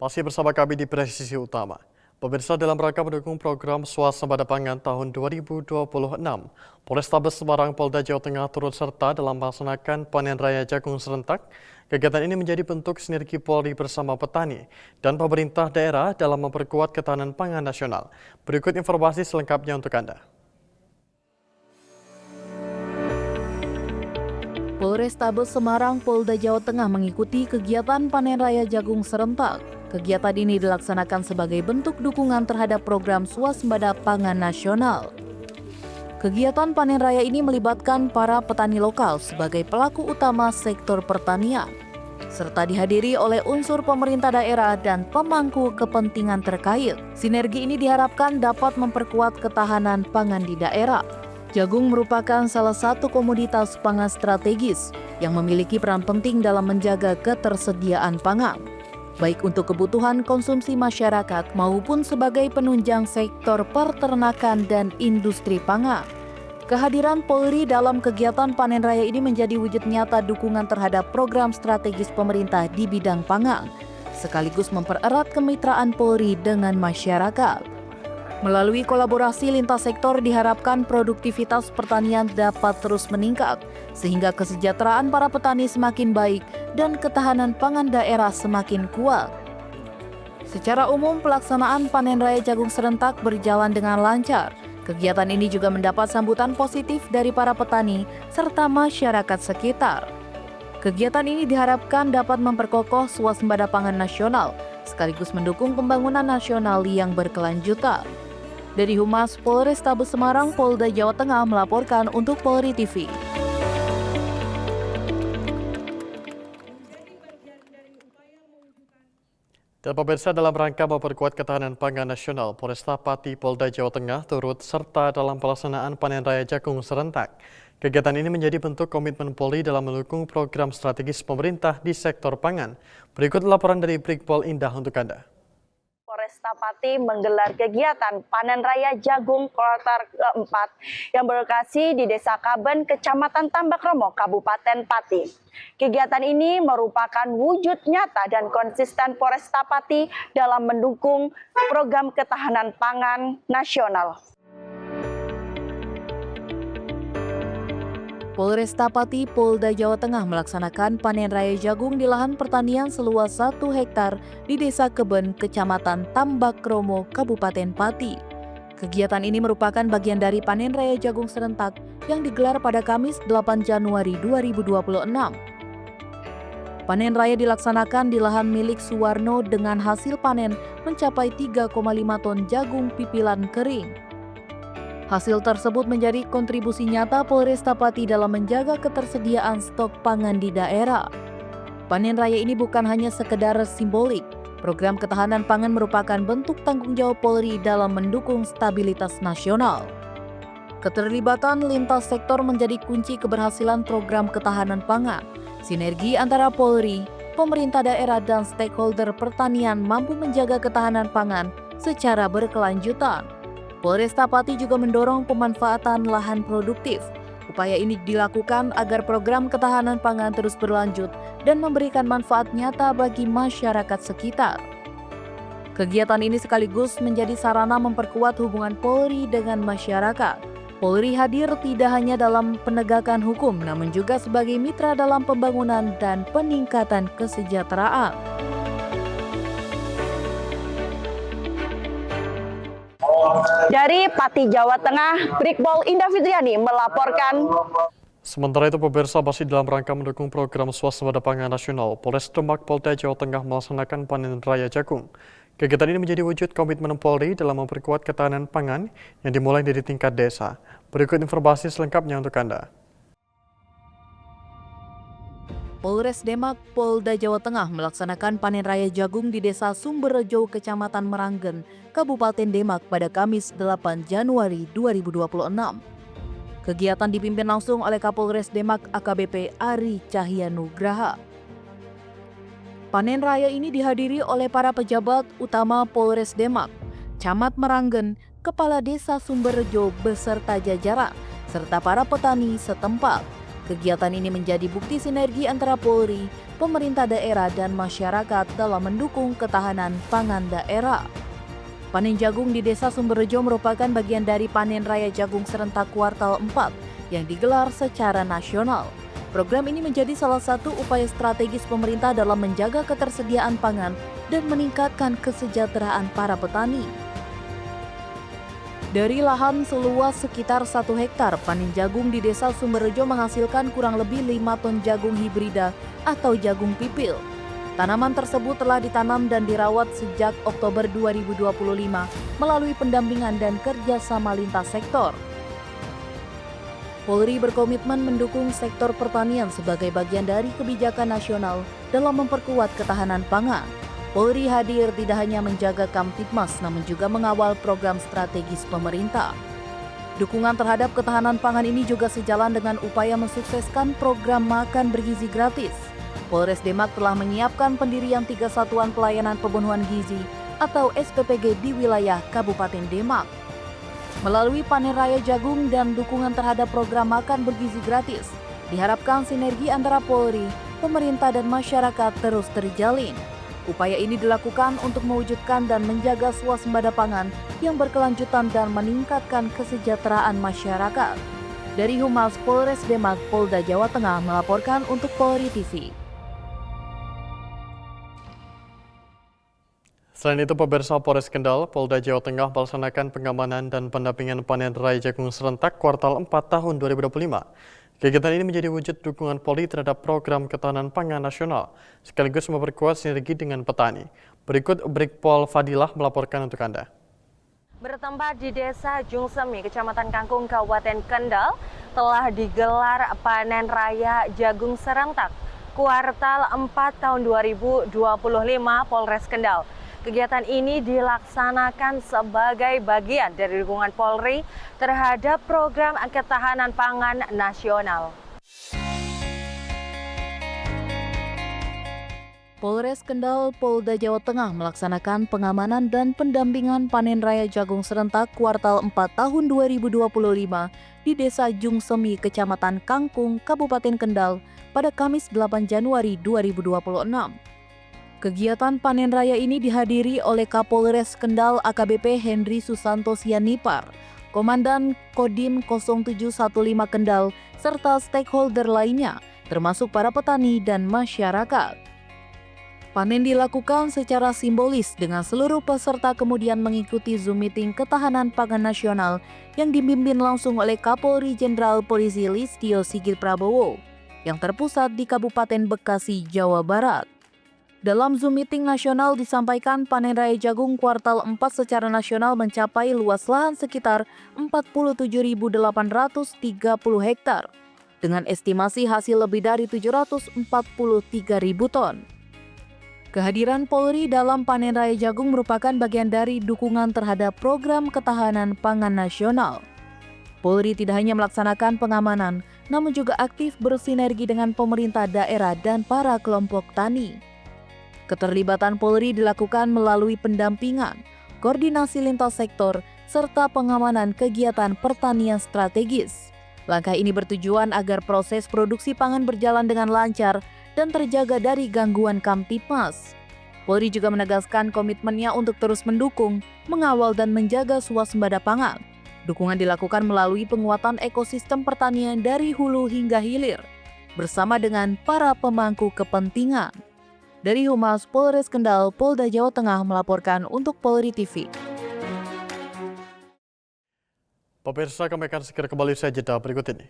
Masih bersama kami di Presisi Utama. Pemirsa, dalam rangka mendukung program Swasembada Pangan tahun 2026, Polrestabes Semarang Polda Jawa Tengah turut serta dalam melaksanakan panen raya jagung serentak. Kegiatan ini menjadi bentuk sinergi Polri bersama petani dan pemerintah daerah dalam memperkuat ketahanan pangan nasional. Berikut informasi selengkapnya untuk Anda. Polrestabes Semarang Polda Jawa Tengah mengikuti kegiatan panen raya jagung serentak. Kegiatan ini dilaksanakan sebagai bentuk dukungan terhadap program Swasembada Pangan Nasional. Kegiatan panen raya ini melibatkan para petani lokal sebagai pelaku utama sektor pertanian, serta dihadiri oleh unsur pemerintah daerah dan pemangku kepentingan terkait. Sinergi ini diharapkan dapat memperkuat ketahanan pangan di daerah. Jagung merupakan salah satu komoditas pangan strategis yang memiliki peran penting dalam menjaga ketersediaan pangan, baik untuk kebutuhan konsumsi masyarakat maupun sebagai penunjang sektor peternakan dan industri pangan. Kehadiran Polri dalam kegiatan panen raya ini menjadi wujud nyata dukungan terhadap program strategis pemerintah di bidang pangan, sekaligus mempererat kemitraan Polri dengan masyarakat. Melalui kolaborasi lintas sektor diharapkan produktivitas pertanian dapat terus meningkat, sehingga kesejahteraan para petani semakin baik dan ketahanan pangan daerah semakin kuat. Secara umum, pelaksanaan panen raya jagung serentak berjalan dengan lancar. Kegiatan ini juga mendapat sambutan positif dari para petani serta masyarakat sekitar. Kegiatan ini diharapkan dapat memperkokoh swasembada pangan nasional, sekaligus mendukung pembangunan nasional yang berkelanjutan. Dari Humas Polrestabes Semarang, Polda Jawa Tengah melaporkan untuk Polri TV. Dan pemirsa, dalam rangka memperkuat ketahanan pangan nasional, Polresta Pati Polda Jawa Tengah turut serta dalam pelaksanaan panen raya jagung serentak. Kegiatan ini menjadi bentuk komitmen Polri dalam mendukung program strategis pemerintah di sektor pangan. Berikut laporan dari Brigpol Indah untuk Anda. Polresta Pati menggelar kegiatan panen raya jagung kuartal keempat yang berlokasi di Desa Kaben, Kecamatan Tambakromo, Kabupaten Pati. Kegiatan ini merupakan wujud nyata dan konsisten Polresta Pati dalam mendukung program ketahanan pangan nasional. Polresta Pati Polda Jawa Tengah melaksanakan panen raya jagung di lahan pertanian seluas 1 hektar di Desa Keben, Kecamatan Tambakromo, Kabupaten Pati. Kegiatan ini merupakan bagian dari panen raya jagung serentak yang digelar pada Kamis 8 Januari 2026. Panen raya dilaksanakan di lahan milik Suwarno dengan hasil panen mencapai 3,5 ton jagung pipilan kering. Hasil tersebut menjadi kontribusi nyata Polresta Pati dalam menjaga ketersediaan stok pangan di daerah. Panen raya ini bukan hanya sekedar simbolik. Program ketahanan pangan merupakan bentuk tanggung jawab Polri dalam mendukung stabilitas nasional. Keterlibatan lintas sektor menjadi kunci keberhasilan program ketahanan pangan. Sinergi antara Polri, pemerintah daerah, dan stakeholder pertanian mampu menjaga ketahanan pangan secara berkelanjutan. Polresta Pati juga mendorong pemanfaatan lahan produktif. Upaya ini dilakukan agar program ketahanan pangan terus berlanjut dan memberikan manfaat nyata bagi masyarakat sekitar. Kegiatan ini sekaligus menjadi sarana memperkuat hubungan Polri dengan masyarakat. Polri hadir tidak hanya dalam penegakan hukum, namun juga sebagai mitra dalam pembangunan dan peningkatan kesejahteraan. Dari Pati, Jawa Tengah, Brigpol Indah Fitriani melaporkan. Sementara itu, pemirsa, masih dalam rangka mendukung program Swasembada Pangan Nasional, Polres Demak Polda Jawa Tengah melaksanakan panen raya jagung. Kegiatan ini menjadi wujud komitmen Polri dalam memperkuat ketahanan pangan yang dimulai dari tingkat desa. Berikut informasi selengkapnya untuk Anda. Polres Demak, Polda Jawa Tengah melaksanakan panen raya jagung di Desa Sumberrejo, Kecamatan Meranggen, Kabupaten Demak pada Kamis 8 Januari 2026. Kegiatan dipimpin langsung oleh Kapolres Demak AKBP Ari Cahyanugraha. Panen raya ini dihadiri oleh para pejabat utama Polres Demak, Camat Meranggen, Kepala Desa Sumberrejo beserta jajaran, serta para petani setempat. Kegiatan ini menjadi bukti sinergi antara Polri, pemerintah daerah, dan masyarakat dalam mendukung ketahanan pangan daerah. Panen jagung di Desa Sumberrejo merupakan bagian dari Panen Raya Jagung Serentak Kuartal 4 yang digelar secara nasional. Program ini menjadi salah satu upaya strategis pemerintah dalam menjaga ketersediaan pangan dan meningkatkan kesejahteraan para petani. Dari lahan seluas sekitar 1 hektar, panen jagung di Desa Sumberrejo menghasilkan kurang lebih 5 ton jagung hibrida atau jagung pipil. Tanaman tersebut telah ditanam dan dirawat sejak Oktober 2025 melalui pendampingan dan kerjasama lintas sektor. Polri berkomitmen mendukung sektor pertanian sebagai bagian dari kebijakan nasional dalam memperkuat ketahanan pangan. Polri hadir tidak hanya menjaga Kamtibmas, namun juga mengawal program strategis pemerintah. Dukungan terhadap ketahanan pangan ini juga sejalan dengan upaya mensukseskan program makan bergizi gratis. Polres Demak telah menyiapkan pendirian 3 satuan pelayanan pemenuhan gizi atau SPPG di wilayah Kabupaten Demak. Melalui panen raya jagung dan dukungan terhadap program makan bergizi gratis, diharapkan sinergi antara Polri, pemerintah, dan masyarakat terus terjalin. Upaya ini dilakukan untuk mewujudkan dan menjaga swasembada pangan yang berkelanjutan dan meningkatkan kesejahteraan masyarakat. Dari Humas Polres Demak, Polda Jawa Tengah melaporkan untuk Polri TV. Selain itu, pemirsa, Polres Kendal, Polda Jawa Tengah melaksanakan pengamanan dan pendampingan panen raya jagung serentak kuartal 4 tahun 2025. Kegiatan ini menjadi wujud dukungan Polri terhadap program ketahanan pangan nasional, sekaligus memperkuat sinergi dengan petani. Berikut Brigpol Fadilah melaporkan untuk Anda. Bertempat di Desa Jungsemi, Kecamatan Kangkung, Kabupaten Kendal, telah digelar panen raya jagung serentak kuartal 4 tahun 2025 Polres Kendal. Kegiatan ini dilaksanakan sebagai bagian dari dukungan Polri terhadap program ketahanan pangan nasional. Polres Kendal, Polda Jawa Tengah melaksanakan pengamanan dan pendampingan panen raya jagung serentak kuartal 4 tahun 2025 di Desa Jungsemi, Kecamatan Kangkung, Kabupaten Kendal pada Kamis 8 Januari 2026. Kegiatan panen raya ini dihadiri oleh Kapolres Kendal AKBP Henry Susanto Sianipar, Komandan Kodim 0715 Kendal, serta stakeholder lainnya, termasuk para petani dan masyarakat. Panen dilakukan secara simbolis dengan seluruh peserta kemudian mengikuti Zoom meeting ketahanan pangan nasional yang dipimpin langsung oleh Kapolri Jenderal Polisi Listio Sigit Prabowo yang terpusat di Kabupaten Bekasi, Jawa Barat. Dalam Zoom meeting nasional disampaikan panen raya jagung kuartal 4 secara nasional mencapai luas lahan sekitar 47.830 hektar dengan estimasi hasil lebih dari 743.000 ton. Kehadiran Polri dalam panen raya jagung merupakan bagian dari dukungan terhadap program ketahanan pangan nasional. Polri tidak hanya melaksanakan pengamanan, namun juga aktif bersinergi dengan pemerintah daerah dan para kelompok tani. Keterlibatan Polri dilakukan melalui pendampingan, koordinasi lintas sektor, serta pengamanan kegiatan pertanian strategis. Langkah ini bertujuan agar proses produksi pangan berjalan dengan lancar dan terjaga dari gangguan Kamtibmas. Polri juga menegaskan komitmennya untuk terus mendukung, mengawal, dan menjaga swasembada pangan. Dukungan dilakukan melalui penguatan ekosistem pertanian dari hulu hingga hilir, bersama dengan para pemangku kepentingan. Dari Humas Polres Kendal, Polda Jawa Tengah melaporkan untuk Polri TV. Pemirsa, kami akan segera kembali usai jeda berikut ini.